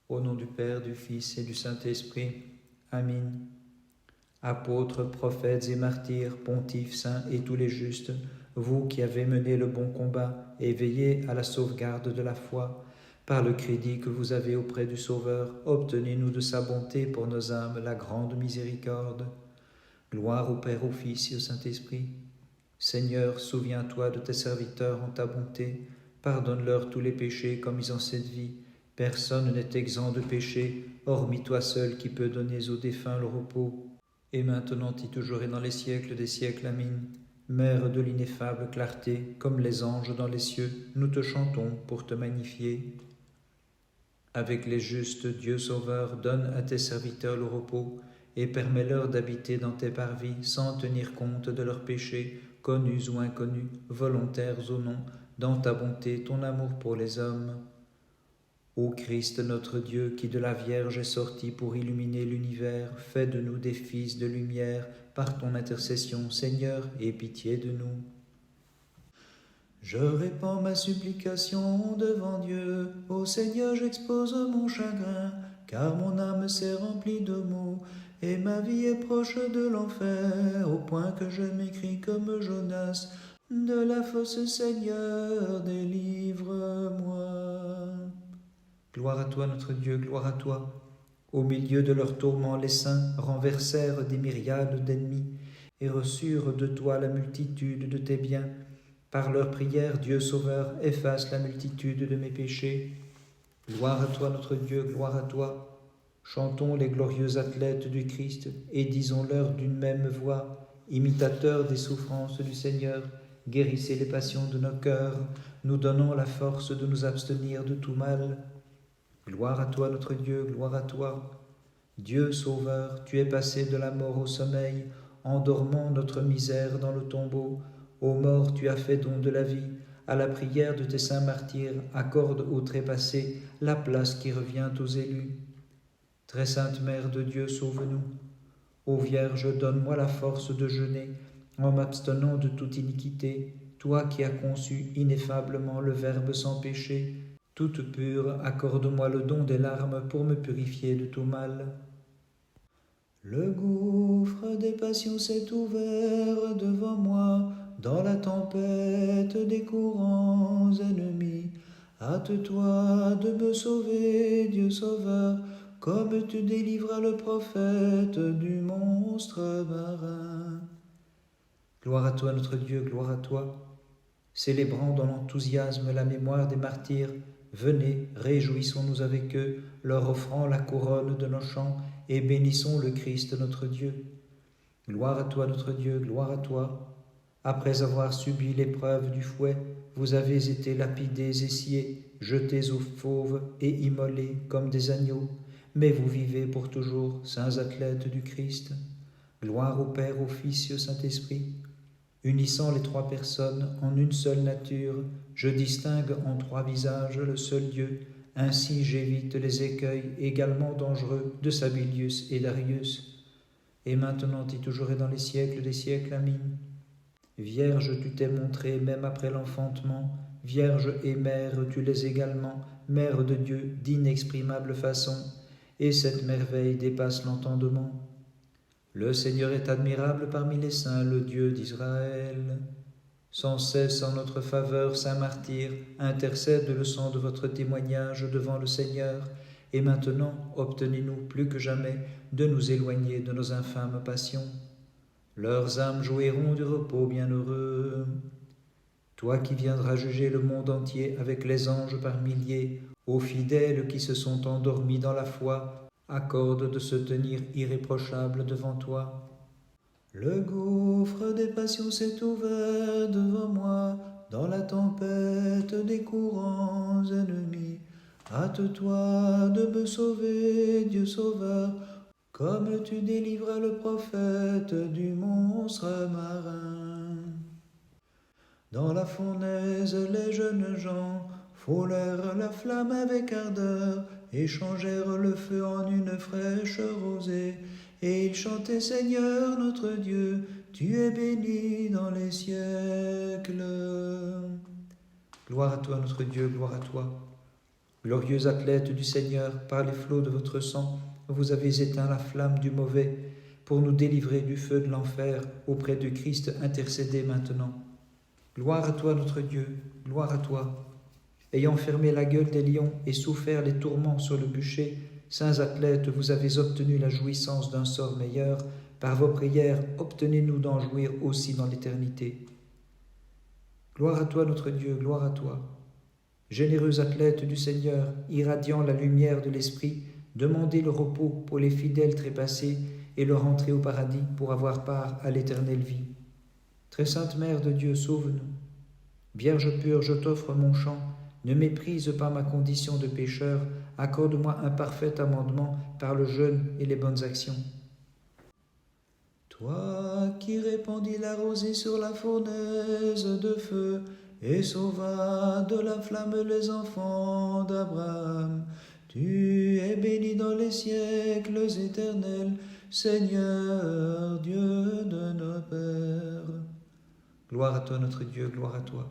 Au nom du Père, du Fils et du Saint-Esprit. Amen. Apôtres, prophètes et martyrs, pontifes, saints et tous les justes, vous qui avez mené le bon combat et veillé à la sauvegarde de la foi, par le crédit que vous avez auprès du Sauveur, obtenez-nous de sa bonté pour nos âmes la grande miséricorde. Gloire au Père, au Fils et au Saint-Esprit. Seigneur, souviens-toi de tes serviteurs en ta bonté, pardonne-leur tous les péchés commis en cette vie. Personne n'est exempt de péché, hormis toi seul qui peux donner aux défunts le repos. Et maintenant et toujours et dans les siècles des siècles. Amen. Mère de l'ineffable clarté, comme les anges dans les cieux, nous te chantons pour te magnifier. Avec les justes, Dieu Sauveur, donne à tes serviteurs le repos, et permets-leur d'habiter dans tes parvis sans tenir compte de leurs péchés, connus ou inconnus, volontaires ou non, dans ta bonté, ton amour pour les hommes. Ô Christ notre Dieu, qui de la Vierge est sorti pour illuminer l'univers, fais de nous des fils de lumière, par ton intercession, Seigneur, aie pitié de nous. Je répands ma supplication devant Dieu, ô Seigneur, j'expose mon chagrin, car mon âme s'est remplie de maux, et ma vie est proche de l'enfer, au point que je m'écris comme Jonas, de la fosse, Seigneur, délivre-moi. Gloire à toi, notre Dieu, gloire à toi. Au milieu de leurs tourments, les saints renversèrent des myriades d'ennemis et reçurent de toi la multitude de tes biens. Par leurs prières, Dieu Sauveur, efface la multitude de mes péchés. Gloire à toi, notre Dieu, gloire à toi. Chantons les glorieux athlètes du Christ et disons-leur d'une même voix, imitateurs des souffrances du Seigneur, guérissez les passions de nos cœurs, nous donnons la force de nous abstenir de tout mal. Gloire à toi, notre Dieu, gloire à toi. Dieu Sauveur, tu es passé de la mort au sommeil, endormant notre misère dans le tombeau. Ô mort, tu as fait don de la vie. À la prière de tes saints martyrs, accorde aux trépassés la place qui revient aux élus. Très sainte Mère de Dieu, sauve-nous. Ô Vierge, donne-moi la force de jeûner, en m'abstenant de toute iniquité, toi qui as conçu ineffablement le Verbe sans péché. Toute pure, accorde-moi le don des larmes pour me purifier de tout mal. Le gouffre des passions s'est ouvert devant moi, dans la tempête des courants ennemis. Hâte-toi de me sauver, Dieu Sauveur, comme tu délivras le prophète du monstre marin. Gloire à toi, notre Dieu, gloire à toi. Célébrant dans l'enthousiasme la mémoire des martyrs, venez, réjouissons-nous avec eux, leur offrant la couronne de nos chants, et bénissons le Christ notre Dieu. Gloire à toi, notre Dieu, gloire à toi. Après avoir subi l'épreuve du fouet, vous avez été lapidés et sciés, jetés aux fauves et immolés comme des agneaux, mais vous vivez pour toujours, saints athlètes du Christ. Gloire au Père, au Fils et au Saint-Esprit. Unissant les trois personnes en une seule nature, je distingue en trois visages le seul Dieu. Ainsi j'évite les écueils également dangereux de Sabilius et Darius. Et maintenant et toujours et dans les siècles des siècles. Amen. Vierge, tu t'es montrée même après l'enfantement. Vierge et mère, tu l'es également, mère de Dieu d'inexprimable façon. Et cette merveille dépasse l'entendement. Le Seigneur est admirable parmi les saints, le Dieu d'Israël. Sans cesse en notre faveur, saint martyr, intercède le sang de votre témoignage devant le Seigneur, et maintenant obtenez-nous plus que jamais de nous éloigner de nos infâmes passions. Leurs âmes jouiront du repos bienheureux. Toi qui viendras juger le monde entier avec les anges par milliers, aux fidèles qui se sont endormis dans la foi, accorde de se tenir irréprochable devant toi. Le gouffre des passions s'est ouvert devant moi, dans la tempête des courants ennemis. Hâte-toi de me sauver, Dieu Sauveur, comme tu délivras le prophète du monstre marin. Dans la fournaise, les jeunes gens frôlèrent la flamme avec ardeur, échangèrent le feu en une fraîche rosée, et ils chantaient Seigneur notre Dieu, tu es béni dans les siècles. Gloire à toi notre Dieu, gloire à toi. Glorieux athlète du Seigneur, par les flots de votre sang, vous avez éteint la flamme du mauvais pour nous délivrer du feu de l'enfer. Auprès de Christ, intercédez maintenant. Gloire à toi, notre Dieu, gloire à toi. Ayant fermé la gueule des lions et souffert les tourments sur le bûcher, saints athlètes, vous avez obtenu la jouissance d'un sort meilleur. Par vos prières, obtenez-nous d'en jouir aussi dans l'éternité. Gloire à toi, notre Dieu, gloire à toi. Généreux athlète du Seigneur, irradiant la lumière de l'Esprit, demandez le repos pour les fidèles trépassés et leur entrée au paradis pour avoir part à l'éternelle vie. Très sainte Mère de Dieu, sauve-nous. Vierge pure, je t'offre mon chant, ne méprise pas ma condition de pécheur, accorde-moi un parfait amendement par le jeûne et les bonnes actions. Toi qui répandis la rosée sur la fournaise de feu, et sauva de la flamme les enfants d'Abraham. Tu es béni dans les siècles éternels, Seigneur, Dieu de nos pères. Gloire à toi, notre Dieu, gloire à toi.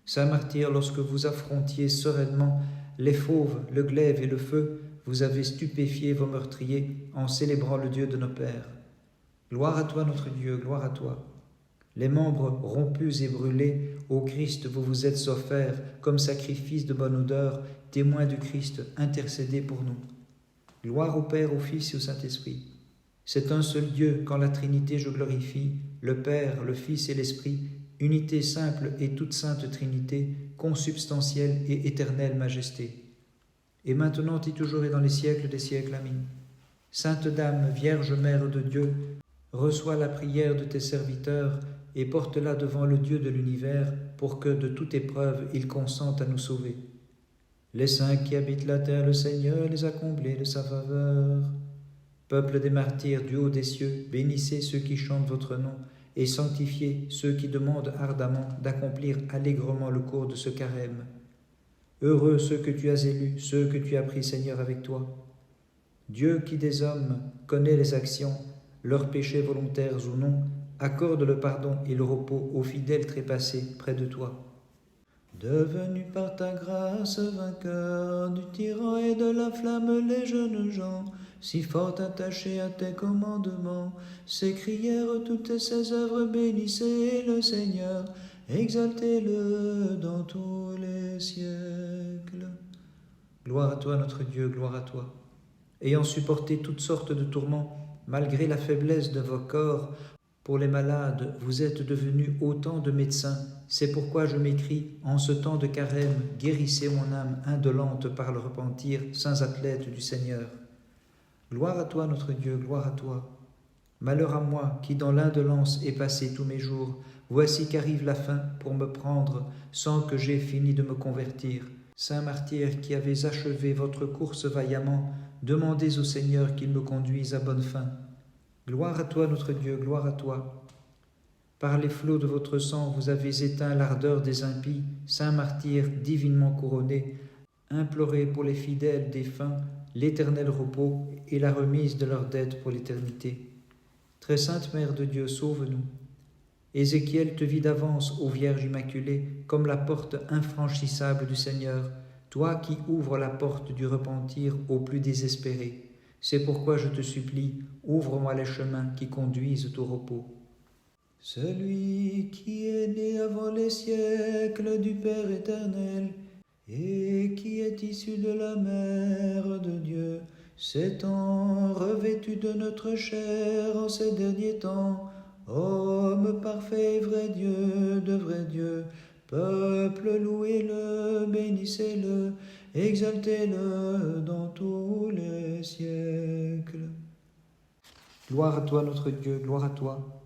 Saint martyr, lorsque vous affrontiez sereinement les fauves, le glaive et le feu, vous avez stupéfié vos meurtriers en célébrant le Dieu de nos pères. Gloire à toi, notre Dieu, gloire à toi. Les membres rompus et brûlés, ô Christ, vous vous êtes offert comme sacrifice de bonne odeur, témoin du Christ, intercédez pour nous. Gloire au Père, au Fils et au Saint-Esprit. C'est un seul Dieu, quand la Trinité je glorifie, le Père, le Fils et l'Esprit, unité simple et toute sainte Trinité, consubstantielle et éternelle majesté. Et maintenant et toujours et dans les siècles des siècles, Amen. Sainte Dame, Vierge Mère de Dieu, reçois la prière de tes serviteurs et porte-la devant le Dieu de l'univers pour que, de toute épreuve, il consente à nous sauver. Les saints qui habitent la terre, le Seigneur les a comblés de sa faveur. Peuple des martyrs du haut des cieux, bénissez ceux qui chantent votre nom et sanctifiez ceux qui demandent ardemment d'accomplir allègrement le cours de ce carême. Heureux ceux que tu as élus, ceux que tu as pris, Seigneur, avec toi. Dieu qui des hommes connaît les actions, leurs péchés volontaires ou non, accorde le pardon et le repos aux fidèles trépassés près de toi. Devenu par ta grâce vainqueur du tyran et de la flamme, les jeunes gens, si fort attachés à tes commandements, s'écrièrent toutes ces œuvres, bénissez le Seigneur, exaltez-le dans tous les siècles. Gloire à toi, notre Dieu, gloire à toi. Ayant supporté toutes sortes de tourments, malgré la faiblesse de vos corps, pour les malades, vous êtes devenus autant de médecins. C'est pourquoi je m'écrie, en ce temps de carême, guérissez mon âme indolente par le repentir, saints athlètes du Seigneur. Gloire à toi, notre Dieu, gloire à toi. Malheur à moi, qui dans l'indolence ai passé tous mes jours, voici qu'arrive la fin pour me prendre, sans que j'aie fini de me convertir. Saint martyr qui avez achevé votre course vaillamment, demandez au Seigneur qu'il me conduise à bonne fin. Gloire à toi, notre Dieu, gloire à toi. Par les flots de votre sang, vous avez éteint l'ardeur des impies, saint martyr divinement couronné. Implorez pour les fidèles défunts l'éternel repos et la remise de leurs dettes pour l'éternité. Très sainte Mère de Dieu, sauve-nous. Ézéchiel te vit d'avance, ô Vierge Immaculée, comme la porte infranchissable du Seigneur, toi qui ouvres la porte du repentir aux plus désespérés. C'est pourquoi je te supplie, ouvre-moi les chemins qui conduisent au repos. Celui qui est né avant les siècles du Père éternel et qui est issu de la Mère de Dieu, s'étant revêtu de notre chair en ces derniers temps, homme parfait et vrai Dieu de vrai Dieu, peuple, louez-le, bénissez-le, exaltez-le dans tous les siècles. Gloire à toi, notre Dieu, gloire à toi.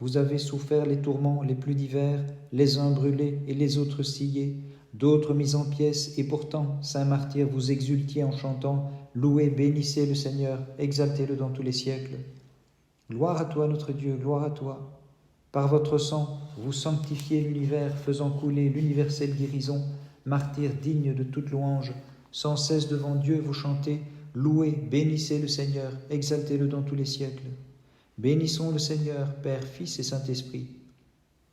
Vous avez souffert les tourments les plus divers, les uns brûlés et les autres sciés, d'autres mis en pièces, et pourtant, saint martyr, vous exultiez en chantant, louez, bénissez le Seigneur, exaltez-le dans tous les siècles. Gloire à toi, notre Dieu, gloire à toi. Par votre sang, vous sanctifiez l'univers, faisant couler l'universelle guérison, martyr digne de toute louange. Sans cesse devant Dieu vous chantez, louez, bénissez le Seigneur, exaltez-le dans tous les siècles. Bénissons le Seigneur, Père, Fils et Saint-Esprit.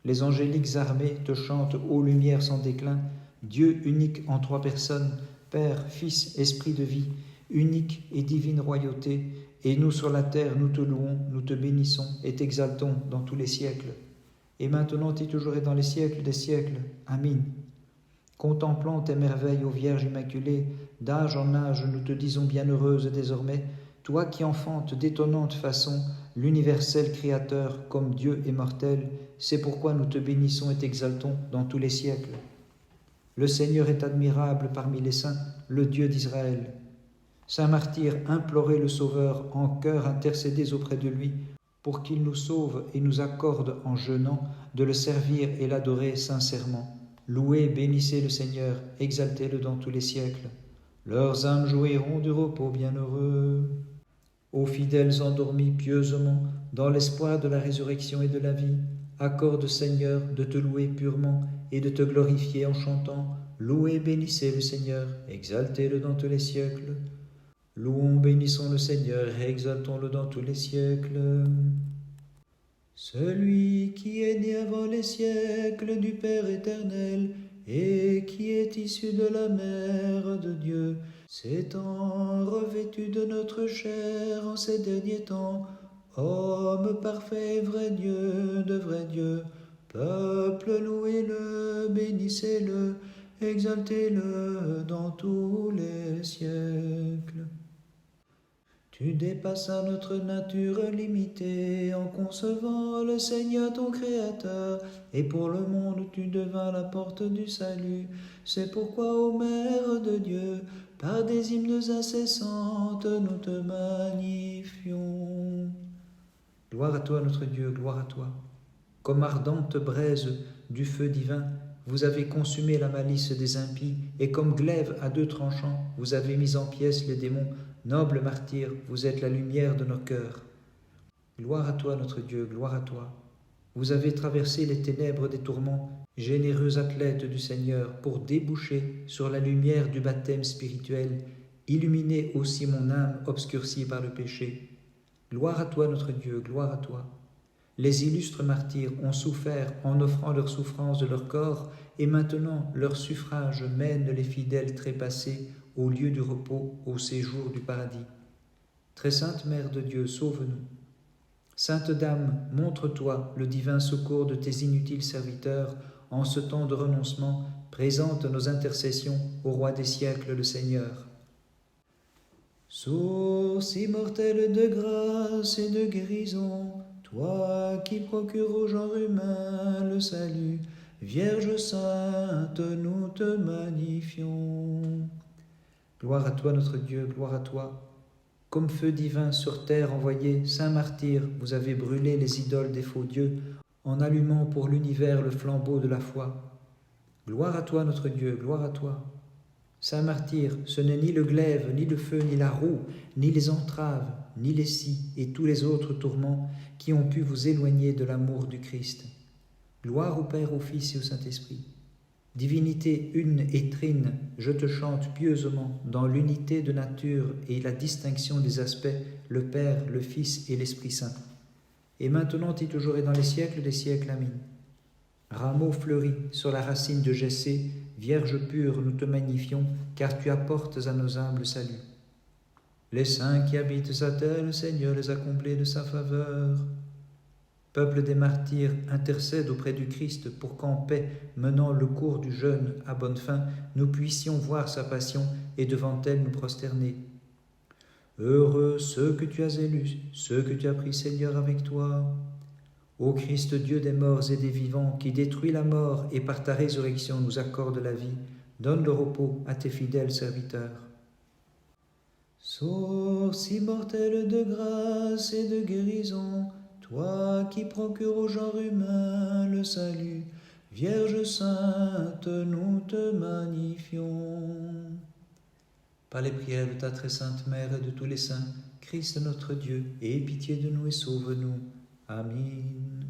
Les angéliques armées te chantent, ô lumière sans déclin, Dieu unique en trois personnes, Père, Fils, Esprit de vie, unique et divine royauté, et nous sur la terre, nous te louons, nous te bénissons et t'exaltons dans tous les siècles. Et maintenant et toujours et dans les siècles des siècles. Amen. Contemplant tes merveilles, ô Vierge Immaculée, d'âge en âge, nous te disons bienheureuse désormais, toi qui enfantes d'étonnante façon l'universel Créateur comme Dieu immortel, c'est pourquoi nous te bénissons et t'exaltons dans tous les siècles. Le Seigneur est admirable parmi les saints, le Dieu d'Israël. Saint martyr, implorez le Sauveur, en cœur intercédez auprès de lui, pour qu'il nous sauve et nous accorde en jeûnant de le servir et l'adorer sincèrement. Louez, bénissez le Seigneur, exaltez-le dans tous les siècles. Leurs âmes jouiront du repos bienheureux. Ô fidèles endormis pieusement, dans l'espoir de la résurrection et de la vie, accorde, Seigneur, de te louer purement et de te glorifier en chantant. Louez, bénissez le Seigneur, exaltez-le dans tous les siècles. Louons, bénissons le Seigneur et exaltons-le dans tous les siècles. Celui qui est né avant les siècles du Père éternel et qui est issu de la Mère de Dieu, s'étant revêtu de notre chair en ces derniers temps, homme parfait, vrai Dieu, de vrai Dieu, peuple, louez-le, bénissez-le, exaltez-le dans tous les siècles. Tu dépassas notre nature limitée en concevant le Seigneur ton Créateur, et pour le monde tu devins la porte du salut. C'est pourquoi, ô Mère de Dieu, par des hymnes incessantes, nous te magnifions. Gloire à toi, notre Dieu, gloire à toi. Comme ardente braise du feu divin, vous avez consumé la malice des impies, et comme glaive à deux tranchants, vous avez mis en pièces les démons. Noble martyr, vous êtes la lumière de nos cœurs. Gloire à toi, notre Dieu, gloire à toi. Vous avez traversé les ténèbres des tourments, généreux athlète du Seigneur, pour déboucher sur la lumière du baptême spirituel, illuminer aussi mon âme obscurcie par le péché. Gloire à toi, notre Dieu, gloire à toi. Les illustres martyrs ont souffert en offrant leur souffrance de leur corps, et maintenant leur suffrage mène les fidèles trépassés au lieu du repos, au séjour du paradis. Très sainte Mère de Dieu, sauve-nous. Sainte Dame, montre-toi le divin secours de tes inutiles serviteurs en ce temps de renoncement, présente nos intercessions au Roi des siècles, le Seigneur. Source immortelle de grâce et de guérison, toi qui procures au genre humain le salut, Vierge sainte, nous te magnifions. Gloire à toi, notre Dieu, gloire à toi. Comme feu divin sur terre envoyé, saint martyr, vous avez brûlé les idoles des faux dieux, en allumant pour l'univers le flambeau de la foi. Gloire à toi, notre Dieu, gloire à toi. Saint martyr, ce n'est ni le glaive, ni le feu, ni la roue, ni les entraves, ni les scies et tous les autres tourments qui ont pu vous éloigner de l'amour du Christ. Gloire au Père, au Fils et au Saint-Esprit. Divinité une et trine, je te chante pieusement dans l'unité de nature et la distinction des aspects, le Père, le Fils et l'Esprit Saint. Et maintenant et toujours et dans les siècles des siècles. Amen. Rameau fleuri sur la racine de Jessé, Vierge pure, nous te magnifions, car tu apportes à nos âmes le salut. Les saints qui habitent sa terre, le Seigneur les a comblés de sa faveur. Peuple des martyrs, intercède auprès du Christ pour qu'en paix, menant le cours du jeûne à bonne fin, nous puissions voir sa passion et devant elle nous prosterner. Heureux ceux que tu as élus, ceux que tu as pris, Seigneur, avec toi. Ô Christ, Dieu des morts et des vivants, qui détruis la mort et par ta résurrection nous accorde la vie, donne le repos à tes fidèles serviteurs. Source immortelle de grâce et de guérison, toi qui procures au genre humain le salut, Vierge sainte, nous te magnifions. Par les prières de ta très sainte Mère et de tous les saints, Christ notre Dieu, aie pitié de nous et sauve-nous. Amen.